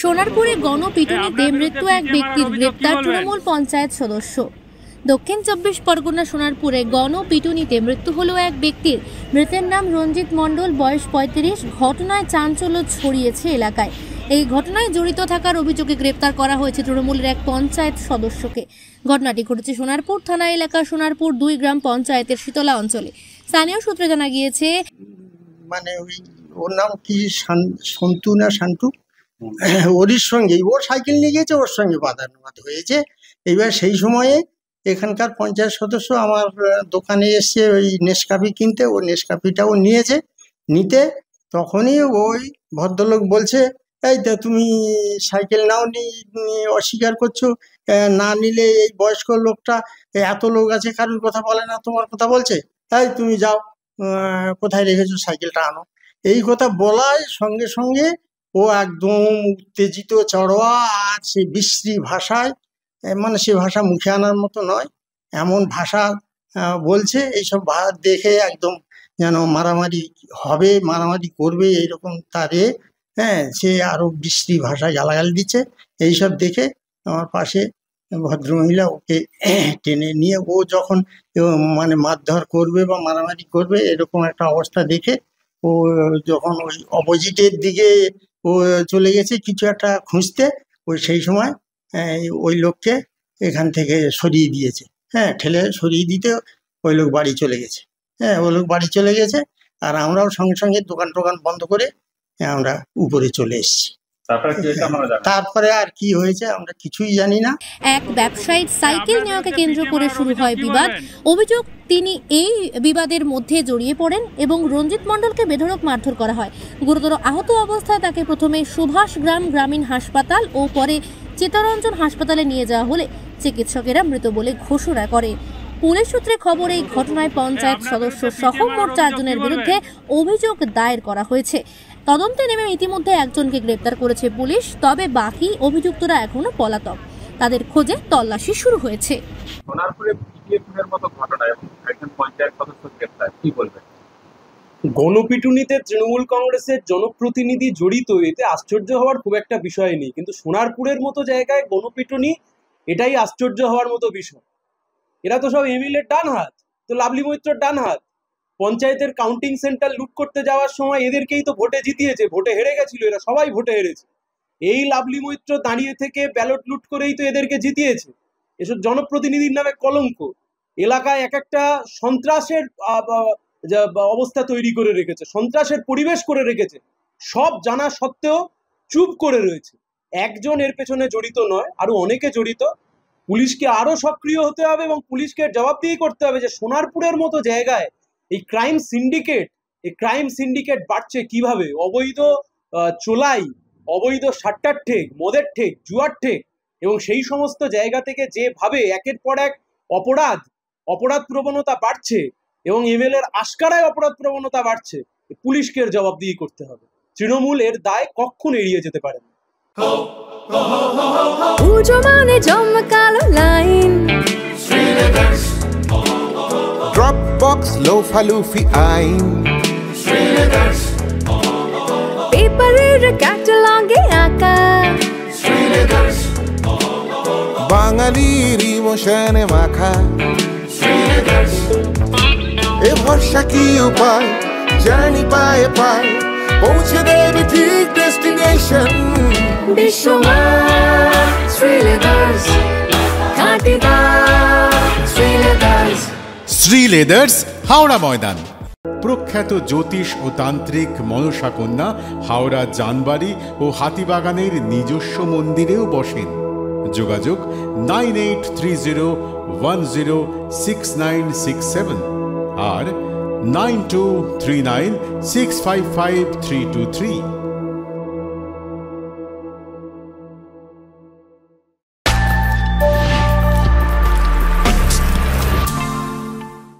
সোনারপুরে গণপিটুনিতে মৃত্যু এক ব্যক্তির, গ্রেপ্তার তৃণমূল পঞ্চায়েত সদস্য। দক্ষিণ 24 পরগনা সোনারপুরে গণপিটুনিতে মৃত্যু হলো এক ব্যক্তির। মৃতের নাম রঞ্জিত মণ্ডল, বয়স 35। ঘটনায় চাঞ্চল্য ছড়িয়েছে এলাকায়। এই ঘটনায় জড়িত থাকার অভিযোগে গ্রেপ্তার করা হয়েছে তৃণমূলের এক পঞ্চায়েত সদস্যকে। ঘটনাটি ঘটেছে সোনারপুর থানা এলাকার সোনারপুর 2 গ্রাম পঞ্চায়েতের শীতলা অঞ্চলে। স্থানীয় সূত্রে জানা গিয়েছে, মানে ওর নাম কি সন্তু না শান্তু, ওর সঙ্গে ওর সাইকেল নিয়ে গেছে, ওর সঙ্গে বাদানুবাদ হয়েছে। এইবার সেই সময়ে এখানকার পঞ্চায়েত সদস্য আমার দোকানে এসছে ওই নেসকাফি কিনতে, ও নেসকাফিটাও নিয়েছে। নিতে তখনই ওই ভদ্রলোক বলছে, এই তো তুমি সাইকেল নাও নি, অস্বীকার করছো, না নিলে এই বয়স্ক লোকটা, এত লোক আছে কারোর কথা বলে না, তোমার কথা বলছে, এই তুমি যাও, কোথায় রেখেছো সাইকেলটা আনো। এই কথা বলার সঙ্গে সঙ্গে ও একদম উত্তেজিত, চড়োয়া, আর সে বিশ্রী ভাষায়, মানে সে ভাষা মুখে আনার মতো নয়, এমন ভাষা বলছে। এইসব দেখে একদম যেন মারামারি হবে, মারামারি করবে এইরকম তারে, হ্যাঁ, সে আরো বিশ্রী ভাষায় গালাগালি দিচ্ছে। এইসব দেখে আমার পাশে ভদ্রমহিলা ওকে টেনে নিয়ে, ও যখন মানে মারধর করবে বা মারামারি করবে এরকম একটা অবস্থা দেখে ও যখন ওই অপোজিটের দিকে ও চলে গেছে কিছু একটা খুঁজতে, ওই সেই সময় ওই লোককে এখান থেকে সরিয়ে দিয়েছে। হ্যাঁ, ঠেলে সরিয়ে দিতে ওই লোক বাড়ি চলে গেছে। হ্যাঁ, ওই লোক বাড়ি চলে গেছে, আর আমরাও সঙ্গে সঙ্গে দোকান টোকান বন্ধ করে আমরা উপরে চলে এসেছি। তারপরে আর কি হয়েছে আমরা কিছুই জানি না। এক ব্যবসায়ীর সাইকেল নেওয়াকে কেন্দ্র করে শুরু হয় বিবাদ। অভিযোগ, তিনি এই বিবাদের মধ্যে জড়িয়ে পড়েন এবং রঞ্জিত মণ্ডলকে বেধড়ক মারধর করা হয়। গুরুতর আহত অবস্থায় তাকে প্রথমে সুভাষগ্রাম গ্রামীণ হাসপাতাল ও পরে চিত্তরঞ্জন হাসপাতালে নিয়ে যাওয়া হলে চিকিৎসকেরা মৃত বলে ঘোষণা করে। পুলিশ সূত্রে খবর, এই ঘটনায় পঞ্চায়েত সদস্য সহ মোট 4 জনের বিরুদ্ধে অভিযোগ দায়ের করা হয়েছে। তদন্তে নেমে ইতিমধ্যে একজনকে গ্রেপ্তার করেছে পুলিশ, তবে বাকি অভিযুক্তরা এখনো পলাতক। তাদের খোঁজে তল্লাশি শুরু হয়েছে। গণপিটুনিতে তৃণমূল কংগ্রেসের জনপ্রতিনিধি জড়িত, এতে আশ্চর্য হওয়ার খুব একটা বিষয় নেই, কিন্তু সোনারপুরের মতো জায়গায় গণপিটুনি, এটাই আশ্চর্য হওয়ার মতো বিষয়। এরা তো সব এমএলএর ডান হাত, তো লাভলি মৈত্রর ডান হাত। পঞ্চায়েতের কাউন্টিং সেন্টার লুট করতে যাওয়ার সময় এদেরকেই তো ভোটে জিতিয়েছে, ভোটে হেরে গেছিল, এরা সবাই ভোটে হেরেছে। এই লাভলি মৈত্র দাঁড়িয়ে থেকে ব্যালট লুট করেই তো এদেরকে জিতিয়েছে। এসব জনপ্রতিনিধির নামে কলঙ্ক। এলাকায় এক একটা সন্ত্রাসের অবস্থা তৈরি করে রেখেছে, সন্ত্রাসের পরিবেশ করে রেখেছে। সব জানা সত্ত্বেও চুপ করে রয়েছে। একজন এর পেছনে জড়িত নয়, আরো অনেকে জড়িত। পুলিশকে আরো সক্রিয় হতে হবে এবং পুলিশকে জবাবদিহি করতে হবে যে সোনারপুরের মতো জায়গায় এই ক্রাইম সিন্ডিকেট বাড়ছে কিভাবে। অবৈধ চোলাই, অবৈধ সাট্টার ঠেক, মদের ঠেক, জুয়ার ঠেক, এবং সেই সমস্ত জায়গা থেকে যেভাবে একের পর এক অপরাধ প্রবণতা বাড়ছে এবং এমএলএর আশকারায় অপরাধ প্রবণতা বাড়ছে, পুলিশকে এর জবাবদিহি করতে হবে। তৃণমূল এর দায় কখনো এড়িয়ে যেতে পারে না। Dropbox lofa lufi ain Srileaders paper catalog e aka Srileaders Bangalir emotion e makha Srileaders e bhorsha ki upay journey paye paye পৌঁছে দেবে ঠিক ডেস্টিনেশন বিশ্বমান Srileaders খাঁটিদার Srileaders। শ্রীলেদার্স, হাওড়া ময়দান। প্রখ্যাত জ্যোতিষ ও তান্ত্রিক মনসা কন্যা হাওড়া জানবাড়ি ও হাতিবাগানের নিজস্ব মন্দিরেও বসেন। যোগাযোগ 9830106967 আর 9239655323।